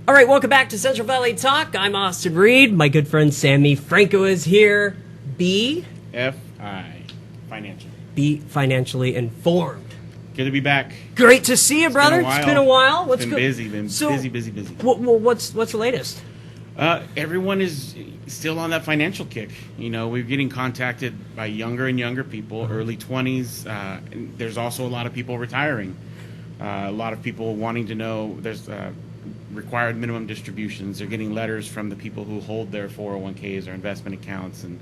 All right, welcome back to Central Valley Talk. I'm Austin Reed. My good friend Sammy Franco is here. BFI, financial. Be financially informed. Good to be back. Great to see you, brother. It's been a while. What's been busy. Busy. What's the latest? Everyone is still on that financial kick. You know, we're getting contacted by younger and younger people, early 20s. And there's also a lot of people retiring. A lot of people wanting to know there's required minimum distributions. They're getting letters from the people who hold their 401ks or investment accounts, and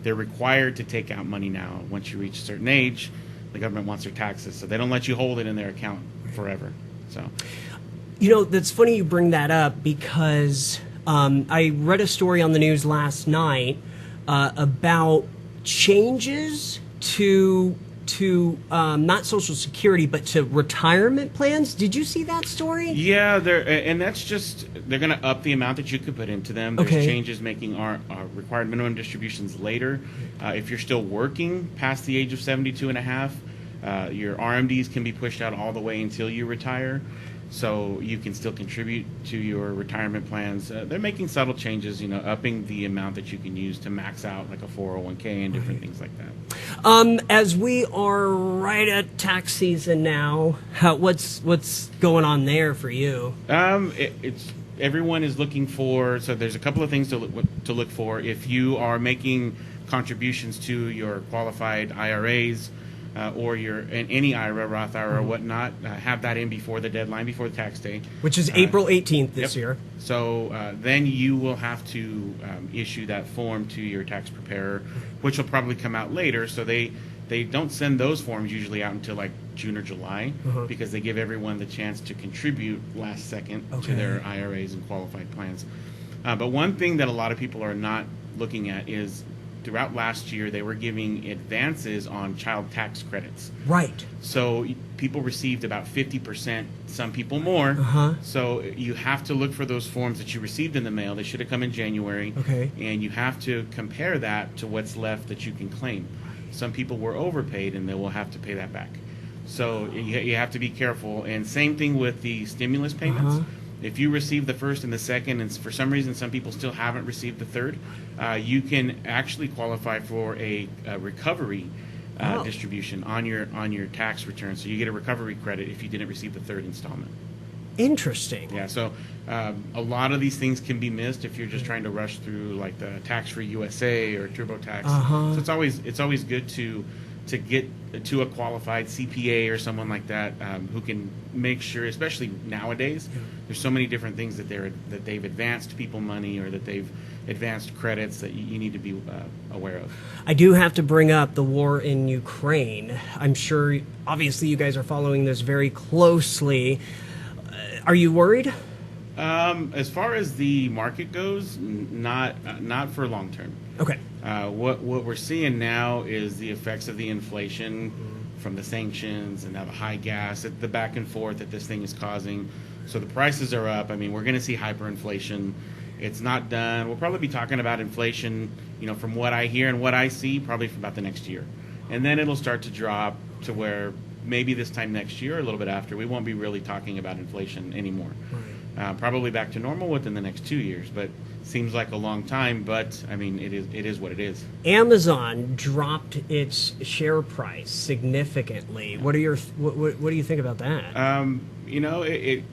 they're required to take out money now. Once you reach a certain age, the government wants their taxes, so they don't let you hold it in their account forever. So, you know, that's funny you bring that up because I read a story on the news last night about changes to not Social Security, but to retirement plans. Did you see that story? Yeah, and that's just they're going to up the amount that you could put into them. There's changes making our required minimum distributions later. If you're still working past the age of 72 and a half, your RMDs can be pushed out all the way until you retire. So you can still contribute to your retirement plans. They're making subtle changes, you know, upping the amount that you can use to max out like a 401k and different things like that. As we are right at tax season now, what's going on there for you? It's everyone is looking for. So there's a couple of things to look for. If you are making contributions to your qualified IRAs. Or any IRA, Roth IRA, or whatnot, have that in before the deadline, before the tax day. Which is April 18th this year. So then you will have to issue that form to your tax preparer, which will probably come out later. So they don't send those forms usually out until like June or July because they give everyone the chance to contribute last second to their IRAs and qualified plans. But one thing that a lot of people are not looking at is throughout last year, they were giving advances on child tax credits. Right. So people received about 50%, some people more. So you have to look for those forms that you received in the mail. They should have come in January. And you have to compare that to what's left that you can claim. Some people were overpaid, and they will have to pay that back. So you have to be careful. And same thing with the stimulus payments. If you receive the first and the second, and for some reason some people still haven't received the third, you can actually qualify for a recovery distribution on your tax return. So you get a recovery credit if you didn't receive the third installment. Interesting. Yeah. So a lot of these things can be missed if you're just trying to rush through like the Tax-Free USA or TurboTax. So it's always good to get to a qualified CPA or someone like that who can make sure, especially nowadays, there's so many different things that they've advanced people money or that they've advanced credits that you need to be aware of. I do have to bring up the war in Ukraine. I'm sure, obviously, you guys are following this very closely. Are you worried? As far as the market goes, not for long term. Okay. What we're seeing now is the effects of the inflation from the sanctions and now the high gas, the back and forth that this thing is causing. So the prices are up. I mean, we're going to see hyperinflation. It's not done. We'll probably be talking about inflation, you know, from what I hear and what I see, probably for about the next year. And then it'll start to drop to where maybe this time next year, or a little bit after, we won't be really talking about inflation anymore. Probably back to normal within the next 2 years, but seems like a long time. But I mean, it is what it is. Amazon dropped its share price significantly. What do you think about that? You know,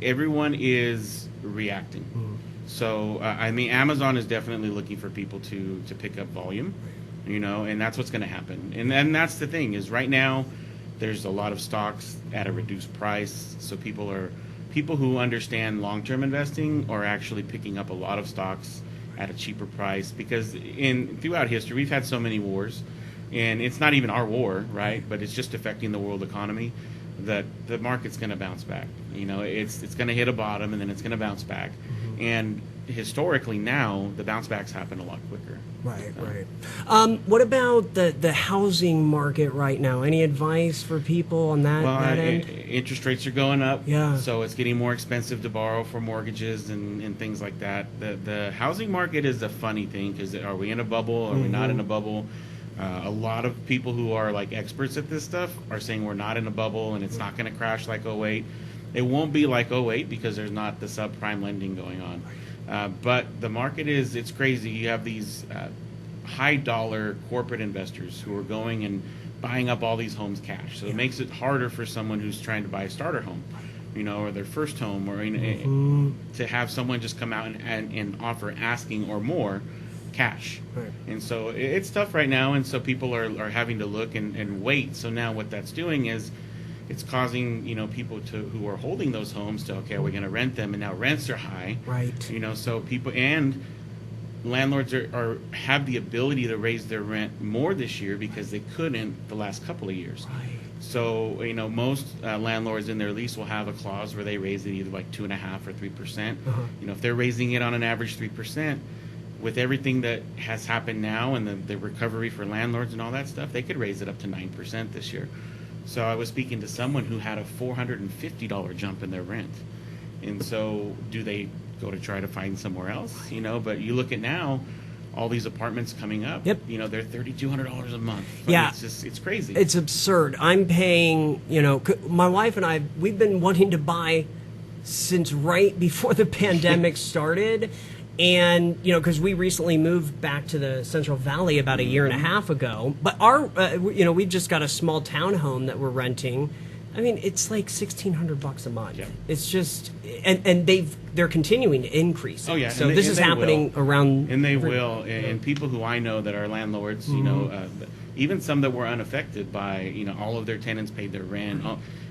everyone is reacting. So I mean, Amazon is definitely looking for people to pick up volume. You know, and that's what's going to happen. And that's the thing is right now, there's a lot of stocks at a reduced price. So people who understand long-term investing are actually picking up a lot of stocks at a cheaper price because throughout history we've had so many wars, and it's not even our war, right? But it's just affecting the world economy that the market's going to bounce back. You know, it's going to hit a bottom and then it's going to bounce back. And historically now the bounce backs happen a lot quicker. Right. What about the housing market right now? Any advice for people on that end? Interest rates are going up. Yeah. So it's getting more expensive to borrow for mortgages and things like that. The housing market is a funny thing because are we in a bubble? Are we not in a bubble? A lot of people who are like experts at this stuff are saying we're not in a bubble and it's not going to crash like '08. It won't be like '08 because there's not the subprime lending going on. But the market it's crazy. You have these high dollar corporate investors who are going and buying up all these homes cash. So it makes it harder for someone who's trying to buy a starter home, or their first home, or to have someone just come out and offer asking or more cash. Right. And so it's tough right now, and so people are having to look and wait. So now what that's doing is it's causing people who are holding those homes to, okay, we're going to rent them, and now rents are high. Right. So people and landlords have the ability to raise their rent more this year because they couldn't the last couple of years. Right. So most landlords in their lease will have a clause where they raise it either like 2.5% or 3%. If they're raising it on an average 3%, with everything that has happened now and the recovery for landlords and all that stuff, they could raise it up to 9% this year. So I was speaking to someone who had a $450 jump in their rent, and so do they go to try to find somewhere else? But you look at now, all these apartments coming up. Yep. They're $3,200 a month. Yeah. It's crazy. It's absurd. I'm paying. My wife and I, we've been wanting to buy since right before the pandemic started. And, because we recently moved back to the Central Valley about a year and a half ago. But we've just got a small townhome that we're renting. I mean, it's like $1,600 a month. Yeah. It's just, and they're continuing to increase. Oh yeah. So this is happening around. And they will. And people who I know that are landlords, even some that were unaffected by, all of their tenants paid their rent.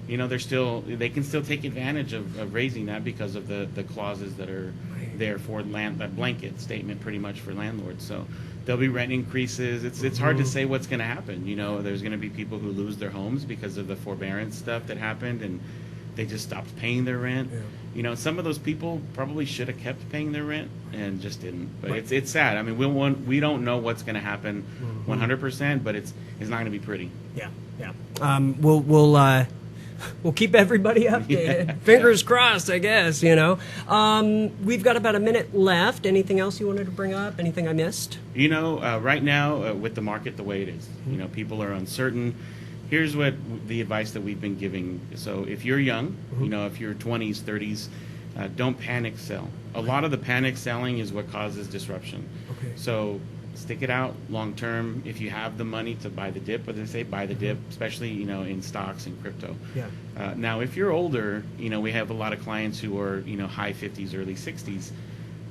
They can still take advantage of raising that because of the clauses that are there for that blanket statement pretty much for landlords. So there'll be rent increases. It's hard to say what's going to happen. There's going to be people who lose their homes because of the forbearance stuff that happened and they just stopped paying their rent. Yeah. Some of those people probably should have kept paying their rent and just didn't. But it's sad. I mean, we don't know what's going to happen 100%, but it's not going to be pretty. Yeah. We'll keep everybody updated. Yeah. Fingers crossed, I guess, We've got about a minute left. Anything else you wanted to bring up? Anything I missed? Right now, with the market the way it is, people are uncertain. Here's what the advice that we've been giving. So if you're young, if you're 20s, 30s, don't panic sell. A lot of the panic selling is what causes disruption. Okay. So stick it out long term. If you have the money to buy the dip, as they say, buy the dip, especially in stocks and crypto. Yeah. Now, if you're older, we have a lot of clients who are high 50s, early 60s.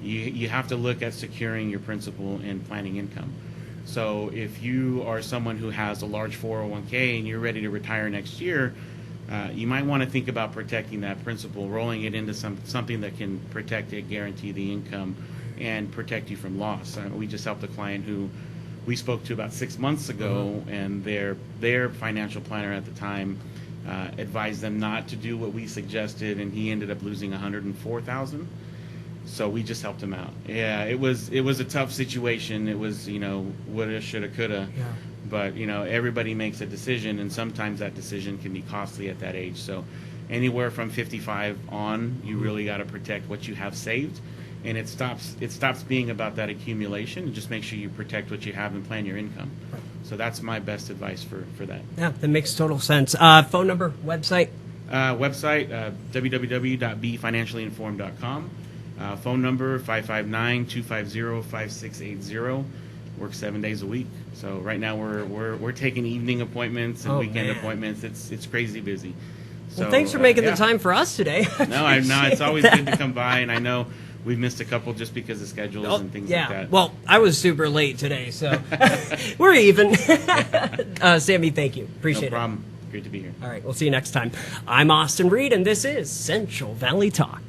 You have to look at securing your principal and planning income. So if you are someone who has a large 401k and you're ready to retire next year, you might want to think about protecting that principal, rolling it into something that can protect it, guarantee the income, and protect you from loss. We just helped a client who we spoke to about 6 months ago, and their financial planner at the time advised them not to do what we suggested, and he ended up losing $104,000. So we just helped him out. Yeah, it was a tough situation. It was woulda, shoulda, coulda. Yeah. But everybody makes a decision, and sometimes that decision can be costly at that age. So anywhere from 55 on, you really got to protect what you have saved. And it stops being about that accumulation, and just make sure you protect what you have and plan your income. So that's my best advice for that. Yeah, that makes total sense. Phone number, website? www.befinanciallyinformed.com. Phone number 559-250-5680. Works 7 days a week. So right now we're taking evening appointments and weekend appointments. It's crazy busy. So, well, thanks for making the time for us today. No, it's always good to come by, and I know we've missed a couple just because of schedules and things like that. Well, I was super late today, so we're even. Sammy, thank you. Appreciate it. No problem. Great to be here. All right, we'll see you next time. I'm Austin Reed, and this is Central Valley Talk.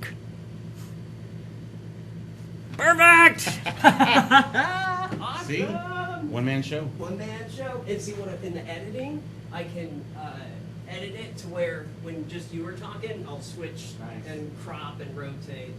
Perfect! Awesome. See? One-man show. One-man show. And see, what in the editing, I can edit it to where when just you were talking, I'll switch and crop and rotate.